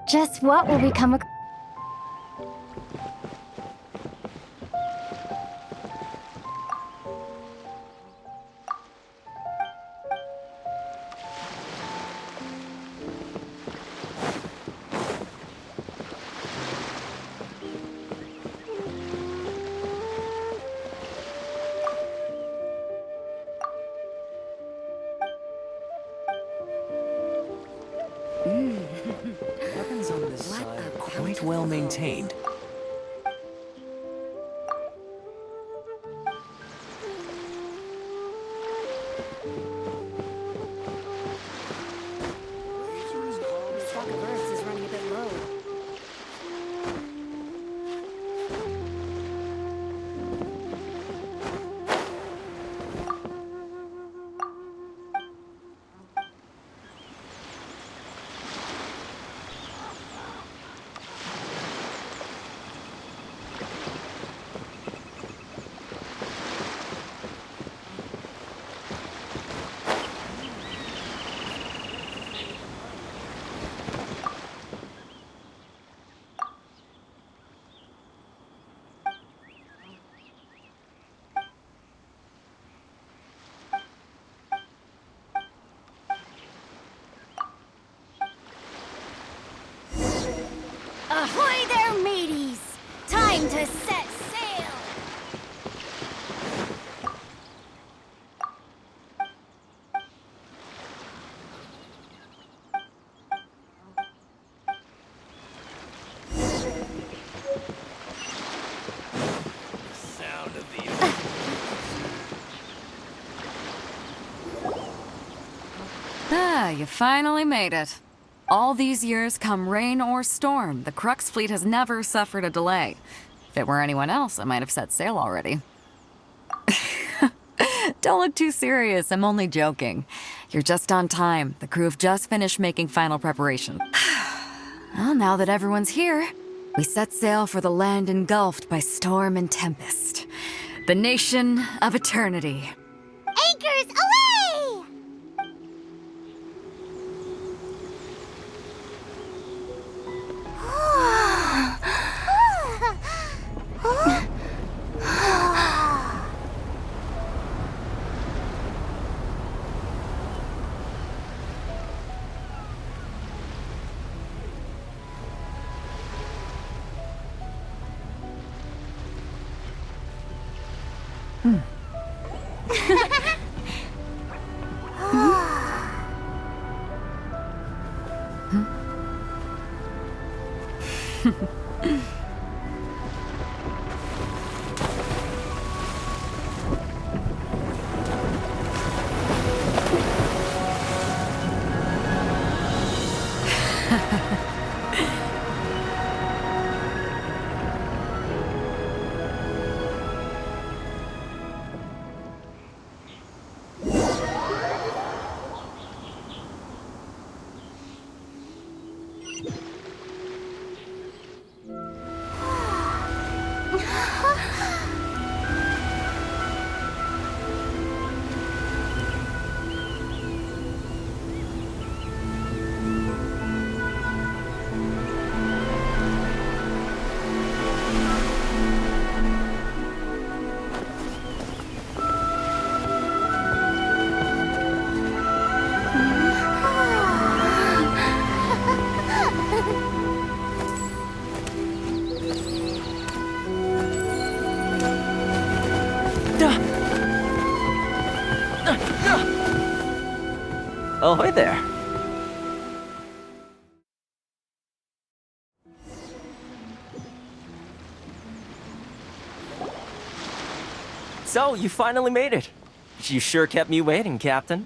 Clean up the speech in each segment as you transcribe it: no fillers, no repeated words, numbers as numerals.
Just what will become a... Weapons on this side are quite well maintained. Stock of herbs is running a bit low. Ahoy there, mateys! Time to set sail! Sound of the Ah, you finally made it. All these years, come rain or storm, the Crux fleet has never suffered a delay. If it were anyone else, I might have set sail already. Don't look too serious, I'm only joking. You're just on time. The crew have just finished making final preparation. Well, now that everyone's here, we set sail for the land engulfed by storm and tempest. The nation of eternity. Anchors away! Ahoy there. So, you finally made it. You sure kept me waiting, Captain.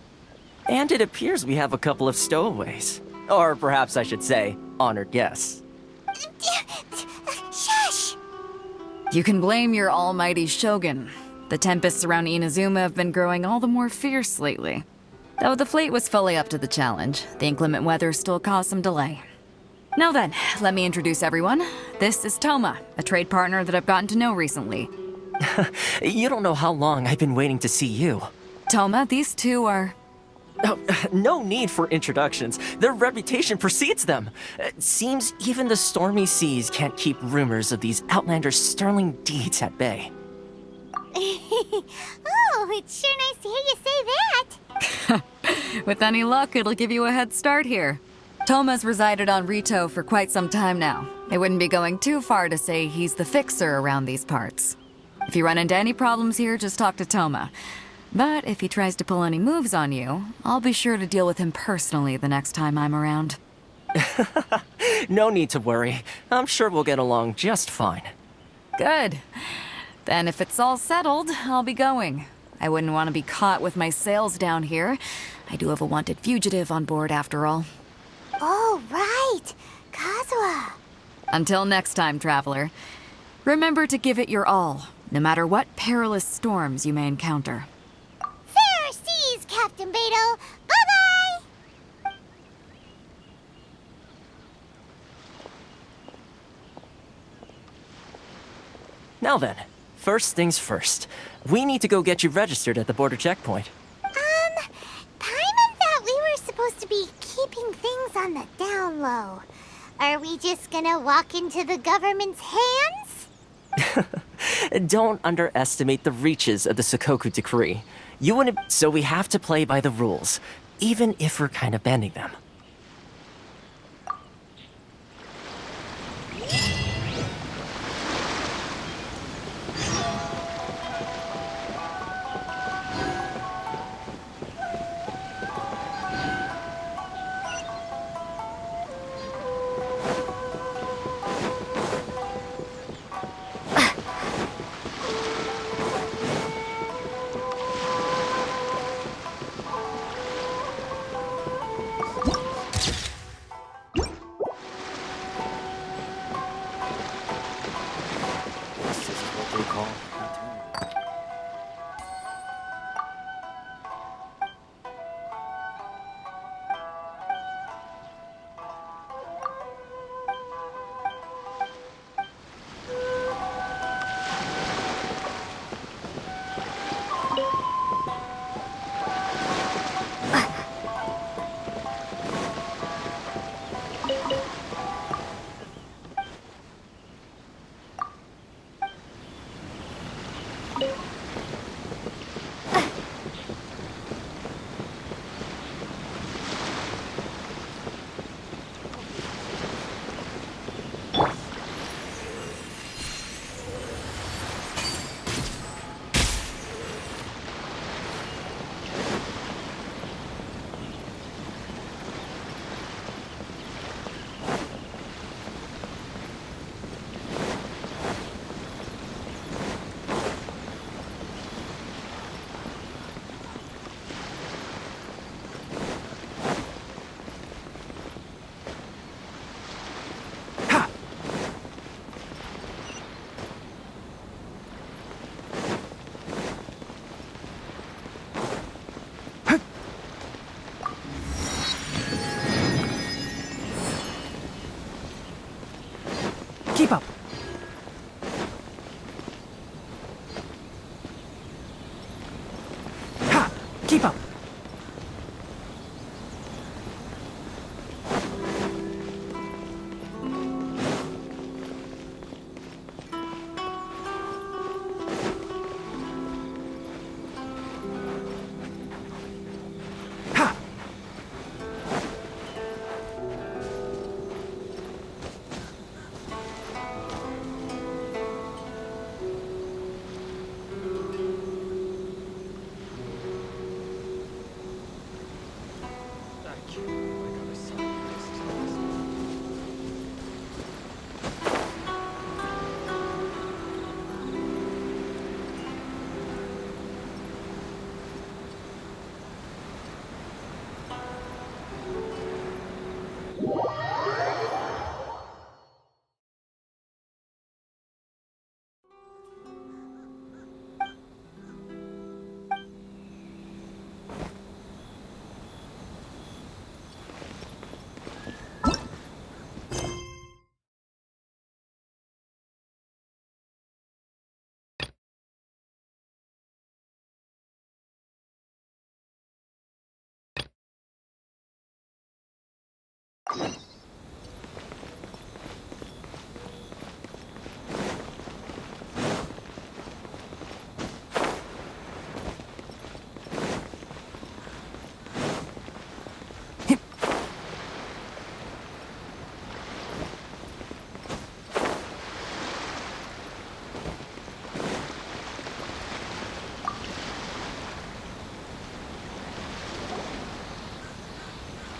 And it appears we have a couple of stowaways. Or perhaps I should say, honored guests. Shush! You can blame your almighty Shogun. The tempests around Inazuma have been growing all the more fierce lately. Though the fleet was fully up to the challenge, the inclement weather still caused some delay. Now then, let me introduce everyone. This is Toma, a trade partner that I've gotten to know recently. You don't know how long I've been waiting to see you. Toma, these two are... Oh, no need for introductions. Their reputation precedes them. It seems even the stormy seas can't keep rumors of these outlanders' sterling deeds at bay. Oh, it's sure nice to hear you say that. With any luck, it'll give you a head start here. Toma's resided on Rito for quite some time now. It wouldn't be going too far to say he's the fixer around these parts. If you run into any problems here, just talk to Toma. But if he tries to pull any moves on you, I'll be sure to deal with him personally the next time I'm around. No need to worry. I'm sure we'll get along just fine. Good. Then if it's all settled, I'll be going. I wouldn't want to be caught with my sails down here. I do have a wanted fugitive on board after all. Oh, right. Kazuha. Until next time, traveler. Remember to give it your all, no matter what perilous storms you may encounter. Fair seas, Captain Beto. Bye-bye. Now then, first things first. We need to go get you registered at the border checkpoint. Paimon thought we were supposed to be keeping things on the down low. Are we just gonna walk into the government's hands? Don't underestimate the reaches of the Sokoku Decree. You wouldn't, so we have to play by the rules, even if we're kind of bending them.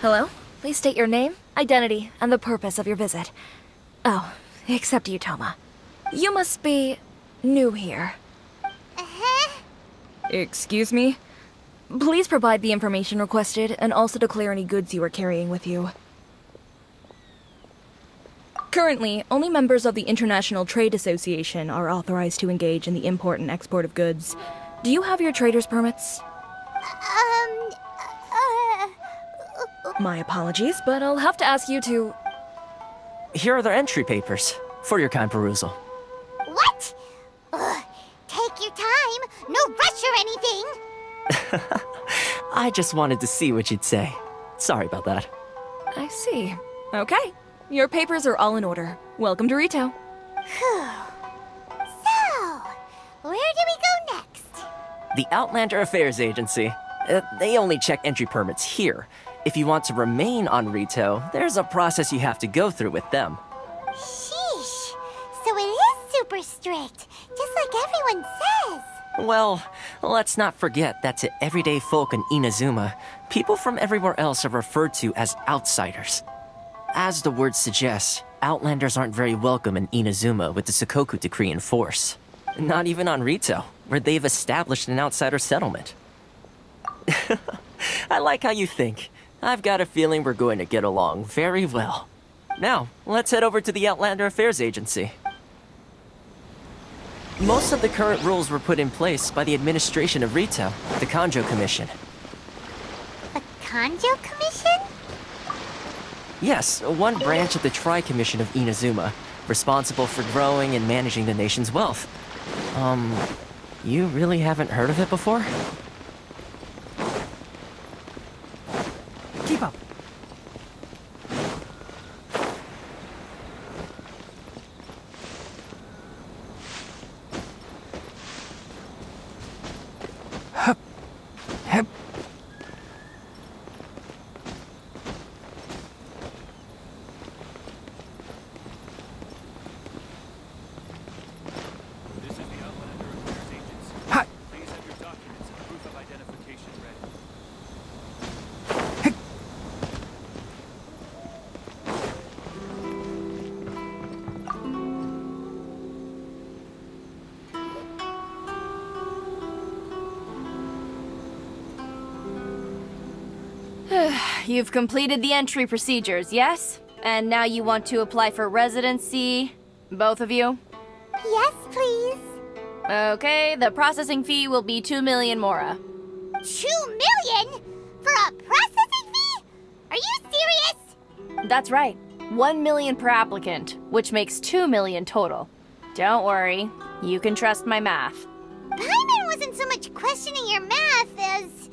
Hello? Please state your name, identity, and the purpose of your visit. Oh, except you, Toma. You must be new here. Uh-huh. Excuse me? Please provide the information requested and also declare any goods you are carrying with you. Currently, only members of the International Trade Association are authorized to engage in the import and export of goods. Do you have your trader's permits? My apologies, but I'll have to ask you to... Here are their entry papers, for your kind perusal. What? Ugh, take your time. No rush or anything. I just wanted to see what you'd say. Sorry about that. I see. Okay. Your papers are all in order. Welcome to Rito. Phew. So, where do we go next? The Outlander Affairs Agency. They only check entry permits here. If you want to remain on Rito, there's a process you have to go through with them. Sheesh. So it is super strict, just like everyone says. Well, let's not forget that to everyday folk in Inazuma, people from everywhere else are referred to as outsiders. As the word suggests, Outlanders aren't very welcome in Inazuma with the Sakoku Decree in force. Not even on Rito, where they've established an outsider settlement. I like how you think. I've got a feeling we're going to get along very well. Now, let's head over to the Outlander Affairs Agency. Most of the current rules were put in place by the administration of Rito, the Kanjo Commission. The Kanjo Commission? Yes, one branch of the Tri-Commission of Inazuma, responsible for growing and managing the nation's wealth. You really haven't heard of it before? Keep up. Hup. Hup. This is the Outlander Affairs Agency. Hi. Please have your documents and proof of identification ready. You've completed the entry procedures, yes? And now you want to apply for residency? Both of you? Yes, please. Okay, the processing fee will be 2 million mora. 2 million? For a processing fee? Are you serious? That's right. 1 million per applicant, which makes 2 million total. Don't worry, you can trust my math. Paimon wasn't so much questioning your math as...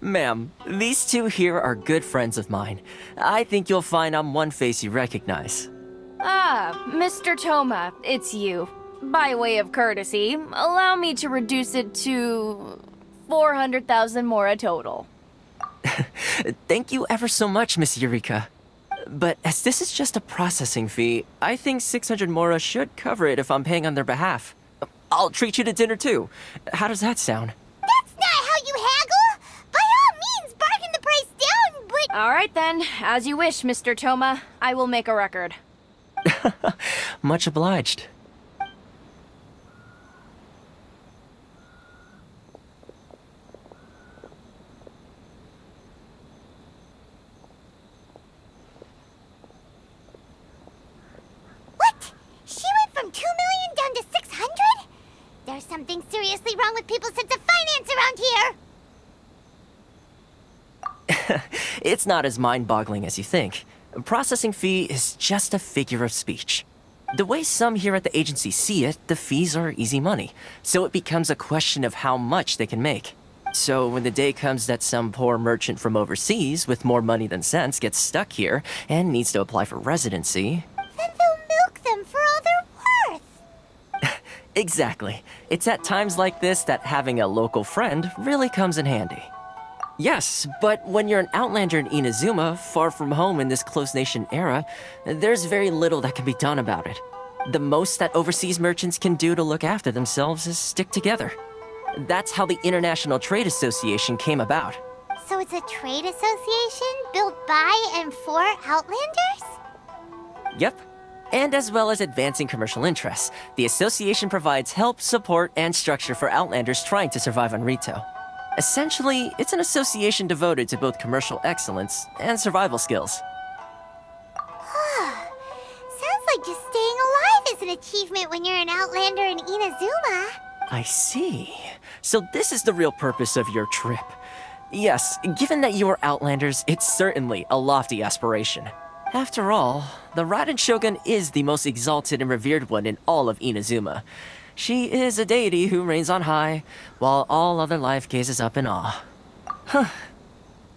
Ma'am, these two here are good friends of mine. I think you'll find I'm one face you recognize. Ah, Mr. Toma, it's you. By way of courtesy, allow me to reduce it to 400,000 mora total. Thank you ever so much, Miss Eureka. But as this is just a processing fee, I think 600 mora should cover it if I'm paying on their behalf. I'll treat you to dinner too. How does that sound? That's not how you haggle! By all means, bargain the price down, but... All right then, as you wish, Mr. Toma. I will make a record. Much obliged. What? She went from 2 million down to 600? There's something seriously wrong with people's sense of finance around here! It's not as mind-boggling as you think. A processing fee is just a figure of speech. The way some here at the agency see it, the fees are easy money, so it becomes a question of how much they can make. So when the day comes that some poor merchant from overseas with more money than sense gets stuck here and needs to apply for residency... Then they'll milk them for all they're worth. Exactly. It's at times like this that having a local friend really comes in handy. Yes, but when you're an outlander in Inazuma, far from home in this close nation era, there's very little that can be done about it. The most that overseas merchants can do to look after themselves is stick together. That's how the International Trade Association came about. So it's a trade association built by and for Outlanders? Yep. And as well as advancing commercial interests, the association provides help, support, and structure for Outlanders trying to survive on Rito. Essentially, it's an association devoted to both commercial excellence and survival skills. Sounds like just staying alive is an achievement when you're an Outlander in Inazuma. I see. So this is the real purpose of your trip. Yes, given that you are Outlanders, it's certainly a lofty aspiration. After all, the Raiden Shogun is the most exalted and revered one in all of Inazuma. She is a deity who reigns on high, while all other life gazes up in awe. Huh.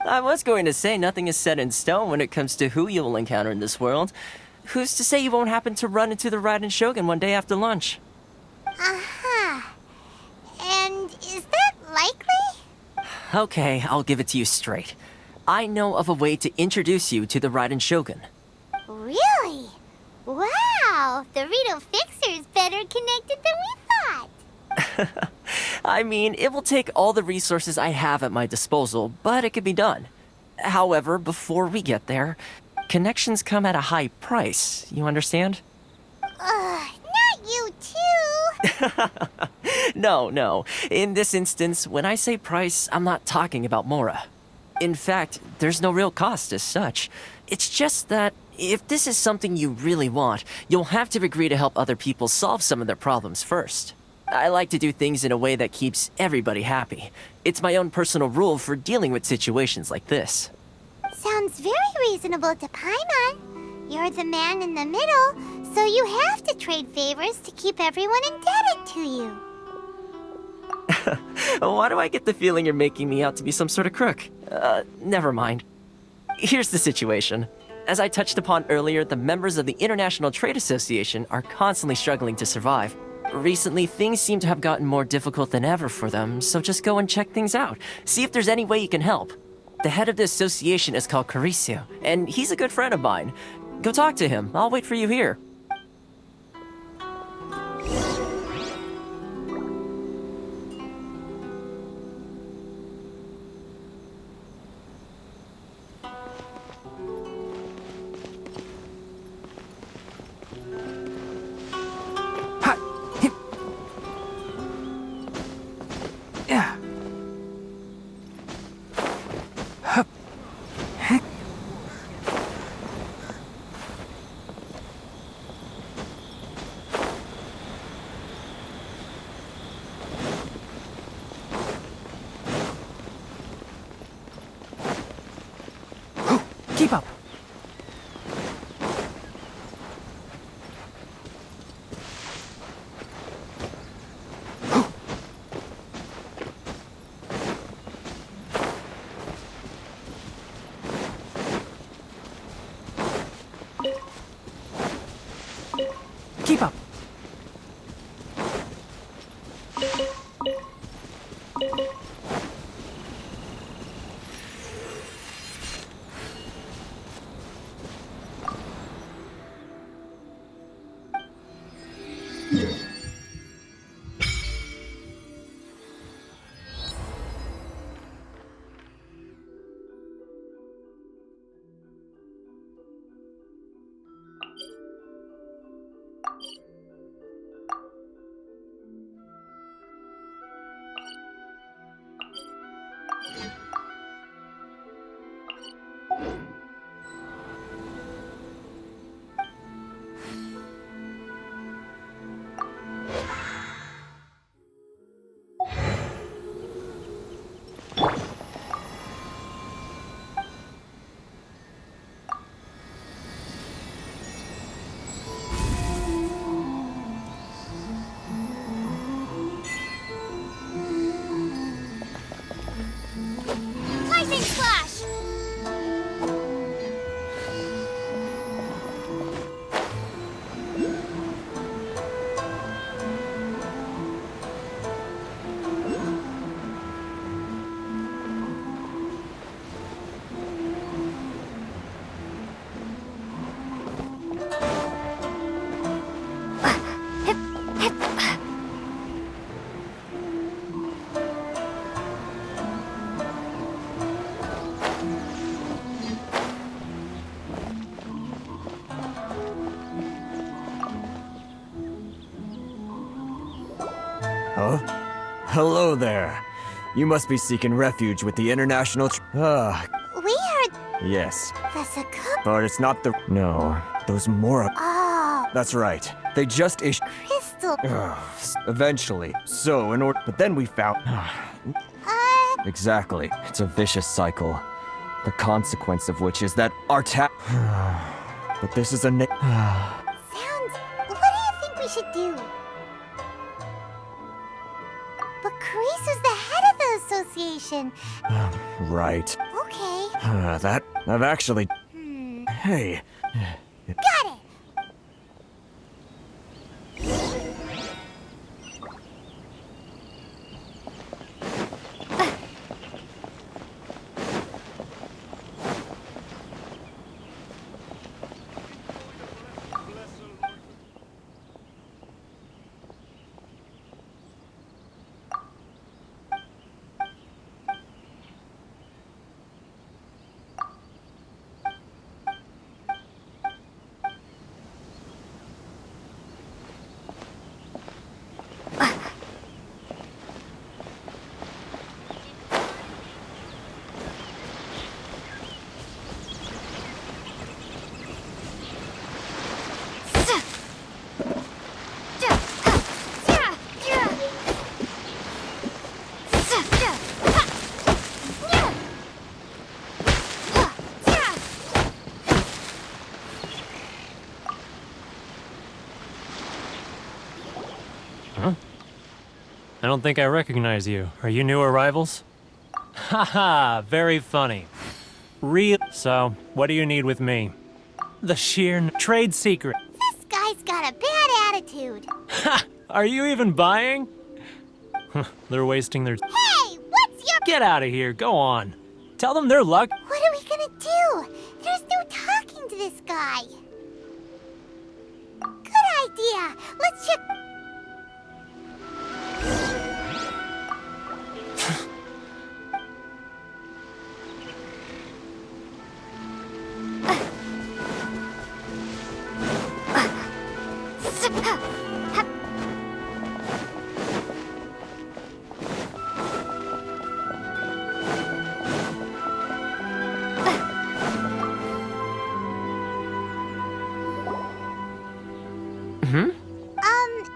I was going to say nothing is set in stone when it comes to who you will encounter in this world. Who's to say you won't happen to run into the Raiden Shogun one day after lunch? Uh-huh. And is that likely? Okay, I'll give it to you straight. I know of a way to introduce you to the Raiden Shogun. Really? Wow, the Rito Fixer's better connected than we thought. I mean, it will take all the resources I have at my disposal, but it can be done. However, before we get there, connections come at a high price, you understand? Not you too. No. In this instance, when I say price, I'm not talking about Mora. In fact, there's no real cost as such. It's just that if this is something you really want, you'll have to agree to help other people solve some of their problems first. I like to do things in a way that keeps everybody happy. It's my own personal rule for dealing with situations like this. Sounds very reasonable to Paimon. You're the man in the middle, so you have to trade favors to keep everyone indebted to you. Why do I get the feeling you're making me out to be some sort of crook? Never mind. Here's the situation. As I touched upon earlier, the members of the International Trade Association are constantly struggling to survive. Recently, things seem to have gotten more difficult than ever for them, so just go and check things out. See if there's any way you can help. The head of the association is called Caricio, and he's a good friend of mine. Go talk to him. I'll wait for you here. Keep up. Keep up. Huh? Hello there. You must be seeking refuge with the International We heard Yes, the Sakup. but it's not the... No, those Mora... Oh, That's right. They just issued... Crystal. Eventually. So, in order... But then we found... Exactly. It's a vicious cycle. The consequence of which is that our But this is a Sounds. What do you think we should do? But Carice is the head of the association. Right. Okay. That... I've actually... Hey. Got it. I don't think I recognize you. Are you new arrivals? Haha, very funny. So, what do you need with me? The sheer trade secret. This guy's got a bad attitude. Ha! Are you even buying? They're wasting their... Hey, what's your... Get out of here, go on. Tell them they're luck. What are we gonna do? There's no talking to this guy. Good idea. Let's check...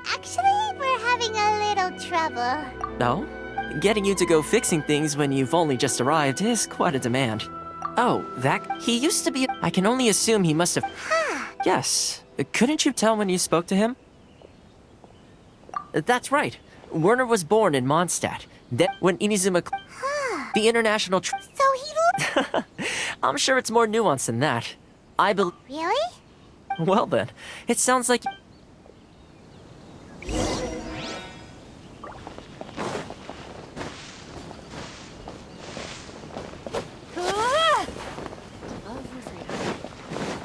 Actually, we're having a little trouble. Oh? Getting you to go fixing things when you've only just arrived is quite a demand. Oh, that... He used to be... I can only assume he must have... Yes. Couldn't you tell when you spoke to him? That's right. Werner was born in Mondstadt. Then, when Inazuma... The international... So he... I'm sure it's more nuanced than that. I believe... Really? Well then, it sounds like...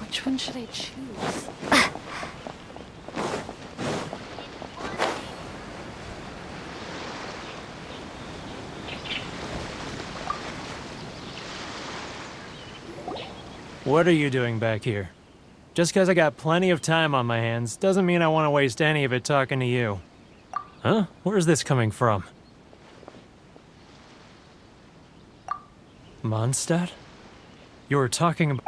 Which one should I choose? What are you doing back here? Just because I got plenty of time on my hands doesn't mean I want to waste any of it talking to you. Huh? Where's this coming from? Mondstadt? You were talking about...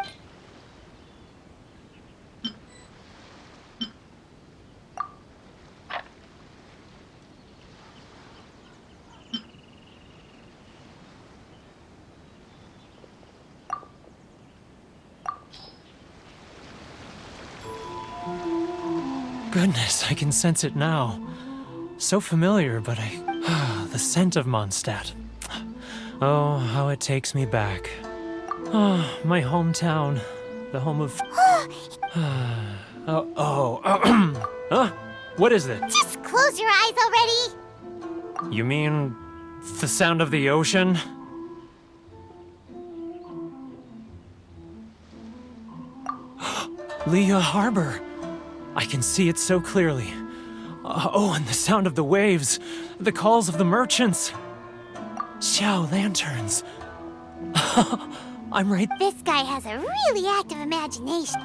Goodness, I can sense it now. So familiar, but the scent of Mondstadt. Oh, how it takes me back. Oh, my hometown. The home of... Huh? What is it? Just close your eyes already. You mean... the sound of the ocean? Leah Harbor. I can see it so clearly. Oh, and the sound of the waves. The calls of the merchants. Xiao lanterns. I'm right. This guy has a really active imagination.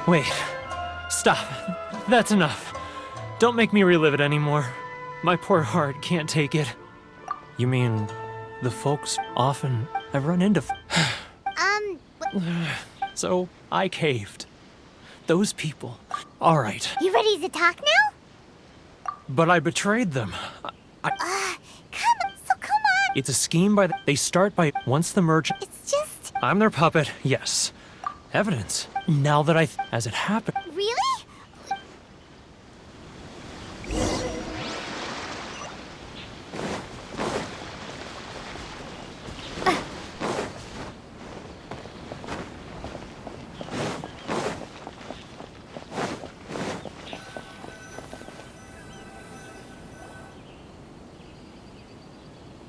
Wait. Stop. That's enough. Don't make me relive it anymore. My poor heart can't take it. You mean, the folks often I run into... So, I caved. Those people. Alright. You ready to talk now? But I betrayed them. Come on. It's a scheme by They start by... Once the merchant... It's just... I'm their puppet, yes. Evidence. Now that As it happened... Really?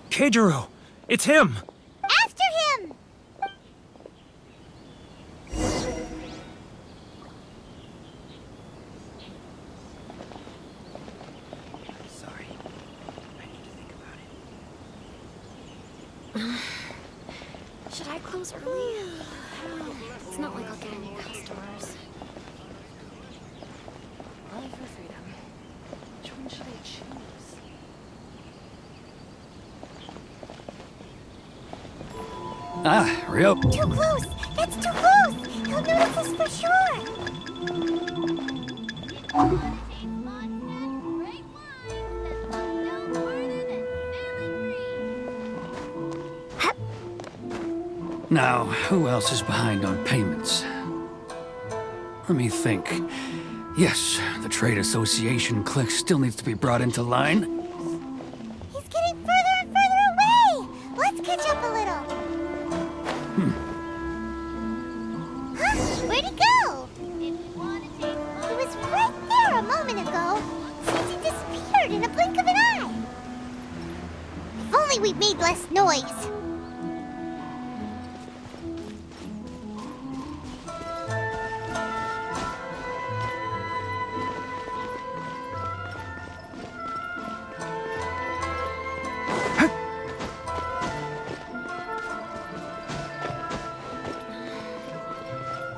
Keijiro! It's him! After him! Sorry. I need to think about it. Should I close early? It's not like I'll get any customers. All for freedom. Which one should I choose? Ah, Ryo. Too close! That's too close! He'll notice us for sure! Now, who else is behind on payments? Let me think. Yes, the trade association clique still needs to be brought into line. He's getting further and further away! Let's catch up a little. Huh? Where'd he go? He was right there a moment ago. Since he disappeared in a blink of an eye. If only we'd made less noise.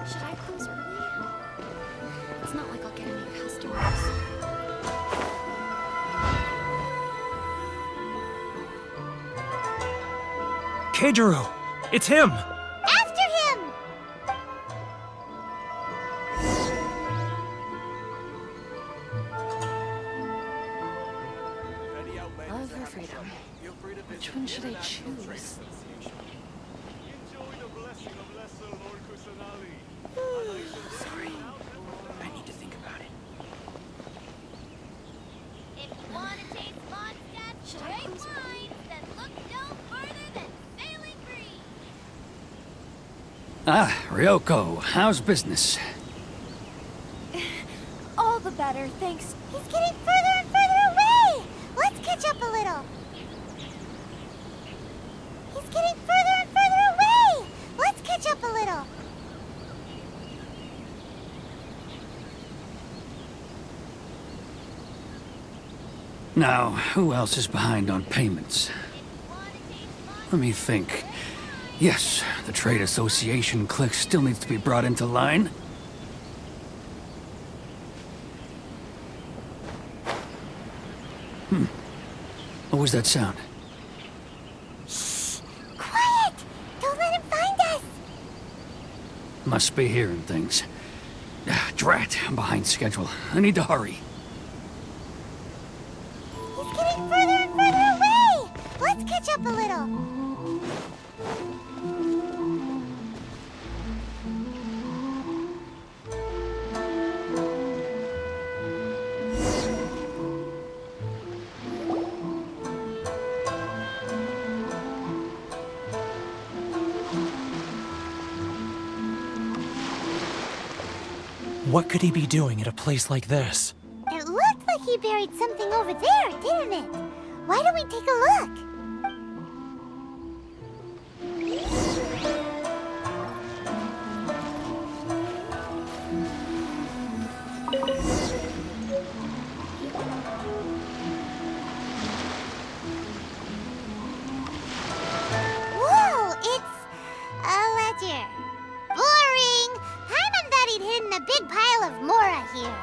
Should I close early? It's not like I'll get any customers. Keijiro! It's him! After him! Love for freedom. Which one should I choose? Sorry. I need to think about it. If you want to taste Mondstadt's great wines, then look no further than Sailing Green. Ah, Ryoko, how's business? All the better, thanks. He's getting further and further away! Let's catch up a little. He's getting further and further away! Let's catch up a little. Now, who else is behind on payments? Let me think. Yes, the trade association clique still needs to be brought into line. What was that sound? Quiet! Don't let him find us! Must be hearing things. Drat, I'm behind schedule. I need to hurry. He's getting further and further away! Let's catch up a little. What could he be doing at a place like this? It looked like he buried something over there, didn't it? Why don't we take a look? Whoa, it's a ledger. Boring! Paimon thought he'd hidden in a big pile of Mora here.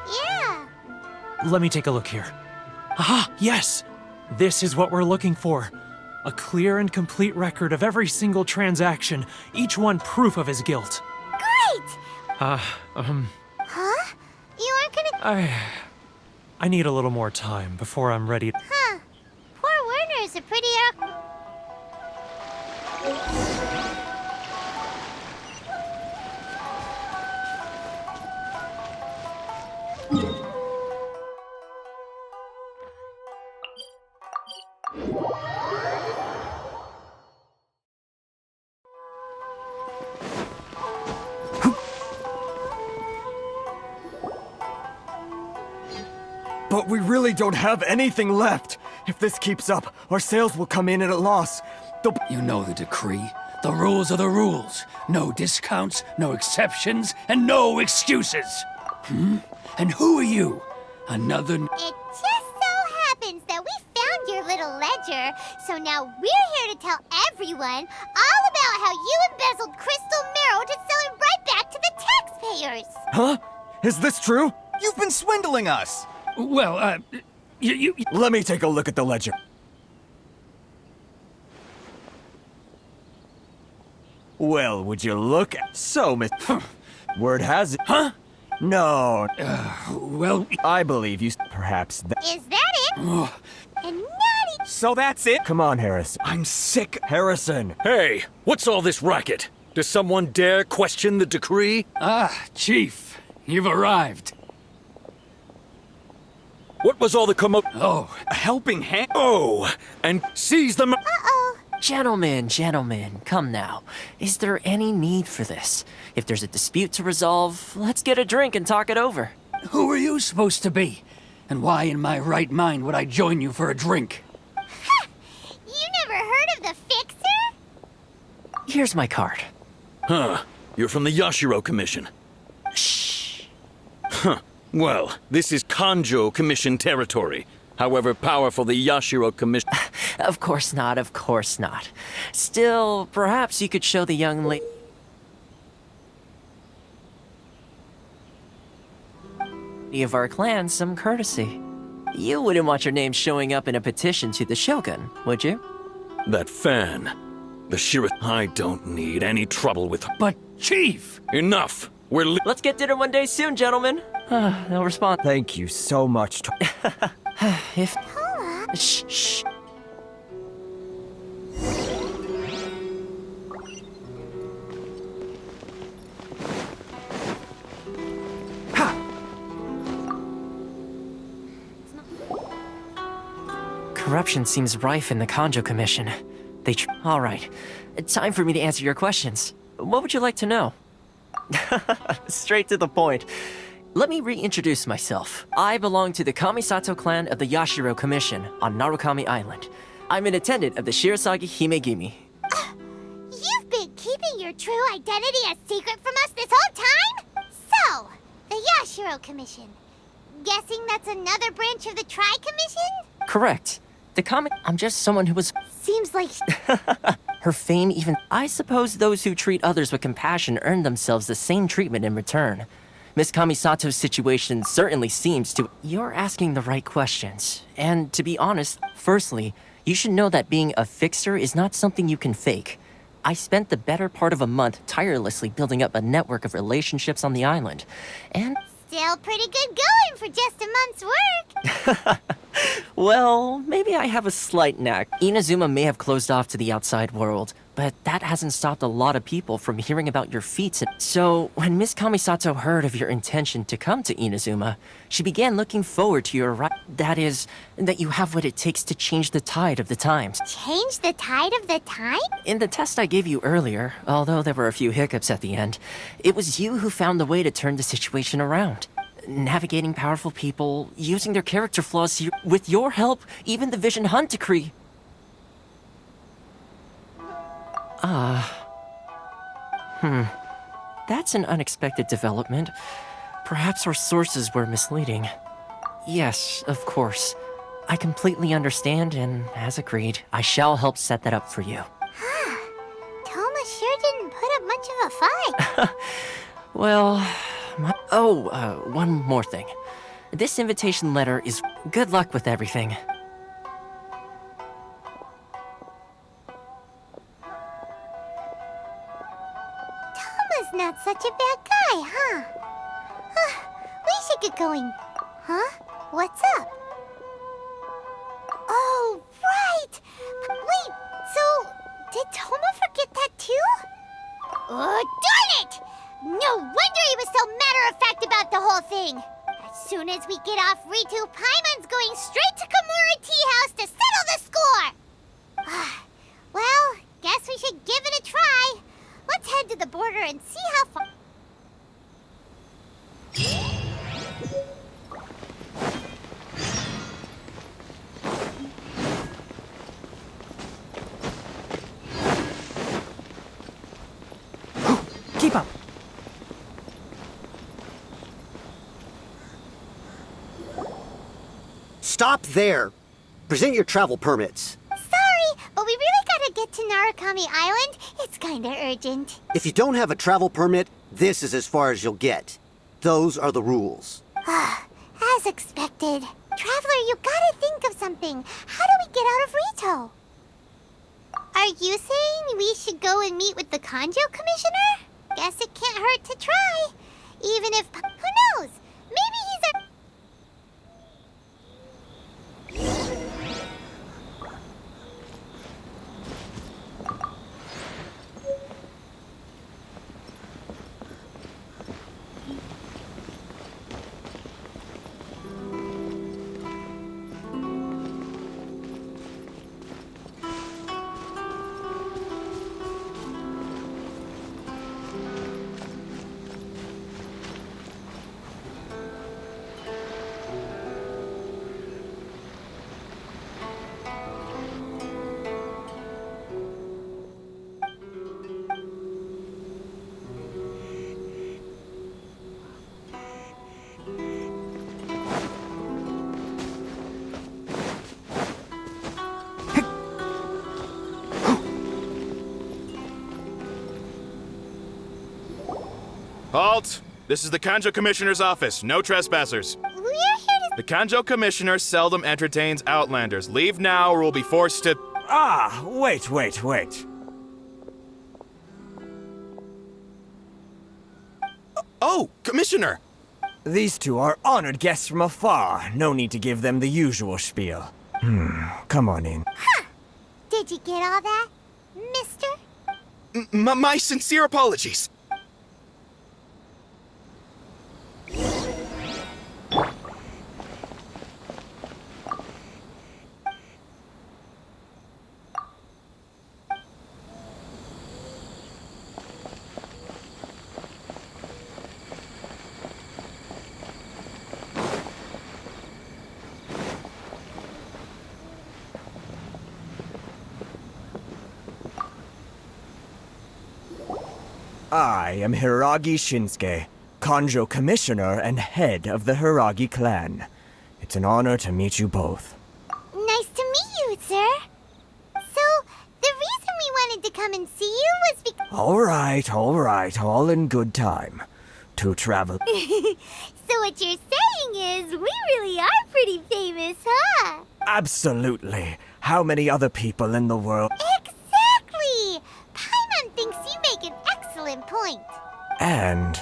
Yeah. Let me take a look here. Ah, yes! This is what we're looking for. A clear and complete record of every single transaction, each one proof of his guilt. Great! Huh? You aren't gonna... I need a little more time before I'm ready. Huh. Poor Werner's a pretty... But we really don't have anything left. If this keeps up, our sales will come in at a loss. You know the decree. The rules are the rules. No discounts, no exceptions, and no excuses. And who are you? Another... It just so happens that we found your little ledger, so now we're here to tell everyone all about how you embezzled crystal marrow to sell it right back to the taxpayers. Huh? Is this true? You've been swindling us! Well, you... Let me take a look at the ledger. Well, would you look at... So, Miss... Word has it... Huh? No. Well... I believe you... Perhaps Is that it? And not So that's it? Come on, Harris. I'm sick. Harrison. Hey, what's all this racket? Does someone dare question the decree? Ah, Chief. You've arrived. What was all the Oh, A helping hand? Oh, and seize them. Uh-oh. Gentlemen, come now. Is there any need for this? If there's a dispute to resolve, let's get a drink and talk it over. who are you supposed to be? And why in my right mind would I join you for a drink? You never heard of the Fixer? Here's my card. Huh, you're from the Yashiro Commission. Shh. Huh, well, this is Kanjo Commission territory. However powerful the Yashiro Commission... Of course not. Still, perhaps you could show the young lady of our clan some courtesy. You wouldn't want your name showing up in a petition to the Shogun, would you? That fan. The Shira... I don't need any trouble with her. But, Chief! Enough! Let's get dinner one day soon, gentlemen. They'll respond. Thank you so much. If... Shh. Corruption seems rife in the Kanjo Commission. All right. Time for me to answer your questions. What would you like to know? Straight to the point. Let me reintroduce myself. I belong to the Kamisato clan of the Yashiro Commission on Narukami Island. I'm an attendant of the Shirasagi Himegimi. You've been keeping your true identity a secret from us this whole time? So, the Yashiro Commission. Guessing that's another branch of the Tri-Commission? Correct. I'm just someone who was... Seems like... Her fame even... I suppose those who treat others with compassion earn themselves the same treatment in return. Miss Kamisato's situation certainly seems to... You're asking the right questions. And to be honest, firstly, you should know that being a fixer is not something you can fake. I spent the better part of a month tirelessly building up a network of relationships on the island. And... Still pretty good going for just a month's work. Well, maybe I have a slight knack. Inazuma may have closed off to the outside world, but that hasn't stopped a lot of people from hearing about your feats. So, when Miss Kamisato heard of your intention to come to Inazuma, she began looking forward to your that is, that you have what it takes to change the tide of the times. Change the tide of the time? In the test I gave you earlier, although there were a few hiccups at the end, it was you who found the way to turn the situation around. Navigating powerful people, using their character flaws with your help, even the Vision Hunt decree. That's an unexpected development. Perhaps our sources were misleading. Yes, of course. I completely understand, and as agreed, I shall help set that up for you. Toma sure didn't put up much of a fight. Well, one more thing. This invitation letter is good luck with everything. Toma's not such a bad guy, huh? We should get going. Huh? What's up? Oh, right! Wait, so did Toma forget that too? Oh, darn it! No wonder he was so matter-of-fact about the whole thing. As soon as we get off Ritu, Paimon's going straight to Kimura Tea House to settle the score! Well, guess we should give it a try. Let's head to the border and see how far... Keep up. Stop there! Present your travel permits. Sorry, but we really gotta get to Narukami Island. It's kinda urgent. If you don't have a travel permit, this is as far as you'll get. Those are the rules. As expected. Traveler, you gotta think of something. How do we get out of Rito? Are you saying we should go and meet with the Kanjo Commissioner? Guess it can't hurt to try. Even if... Who knows? Maybe he's a... Halt! This is the Kanjo Commissioner's office. No trespassers. We're here to... The Kanjo Commissioner seldom entertains Outlanders. Leave now or we'll be forced to... Ah, wait. Oh, Commissioner! These two are honored guests from afar. No need to give them the usual spiel. Come on in. Did you get all that, mister? My sincere apologies. I am Hiragi Shinsuke, Kanjo Commissioner and head of the Hiragi clan. It's an honor to meet you both. Nice to meet you, sir. So, the reason we wanted to come and see you was because... All right, all in good time. To travel... So what you're saying is, we really are pretty famous, huh? Absolutely. How many other people in the world... Exactly! Paimon thinks you make an excellent point. And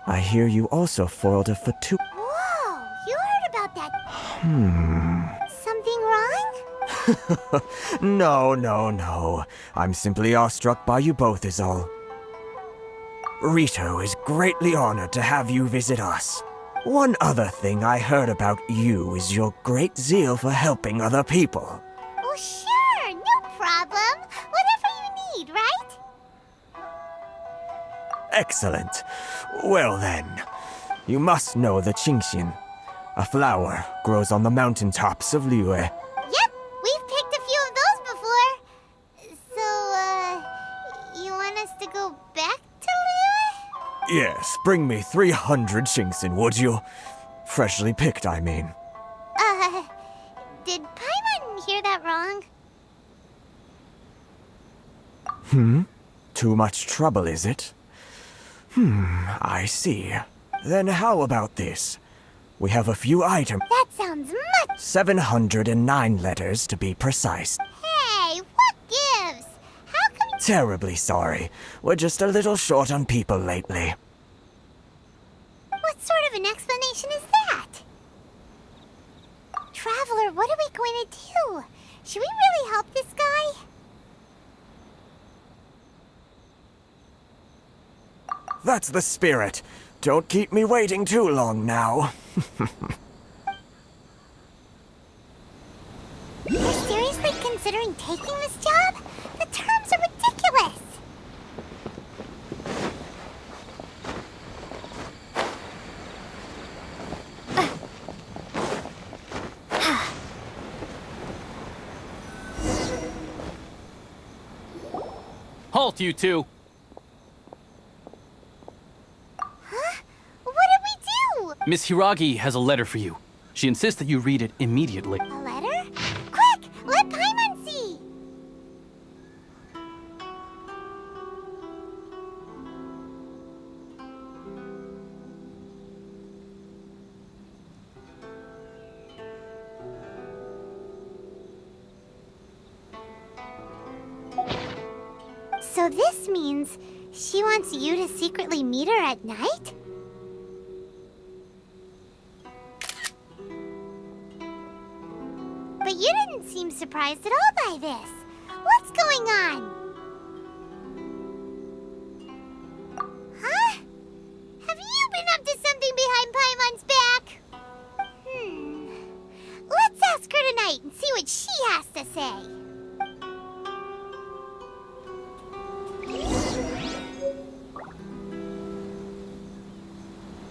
I hear you also foiled a fatu... Whoa, you heard about that... Something wrong? No. I'm simply awestruck by you both is all. Rito is greatly honored to have you visit us. One other thing I heard about you is your great zeal for helping other people. Oh, sure, no problem. Whatever you need, right? Excellent. Well then, you must know the Qingxian. A flower grows on the mountaintops of Liyue. Yep, we've picked a few of those before. So, you want us to go back to Liyue? Yes, bring me 300 Qingxian, would you? Freshly picked, I mean. Did Paimon hear that wrong? too much trouble, is it? I see. Then how about this? We have a few items. That sounds much... 709 letters to be precise. Hey, what gives? How come... Terribly sorry. We're just a little short on people lately. What sort of an explanation is that? Traveler, what are we going to do? Should we really help this guy? That's the spirit. Don't keep me waiting too long now. You're seriously considering taking this job? The terms are ridiculous! Halt, you two! Huh? What did we do? Miss Hiragi has a letter for you. She insists that you read it immediately. A letter? Quick! Let Paimon see! So this means she wants you to secretly meet her at night? But you didn't seem surprised at all by this. What's going on?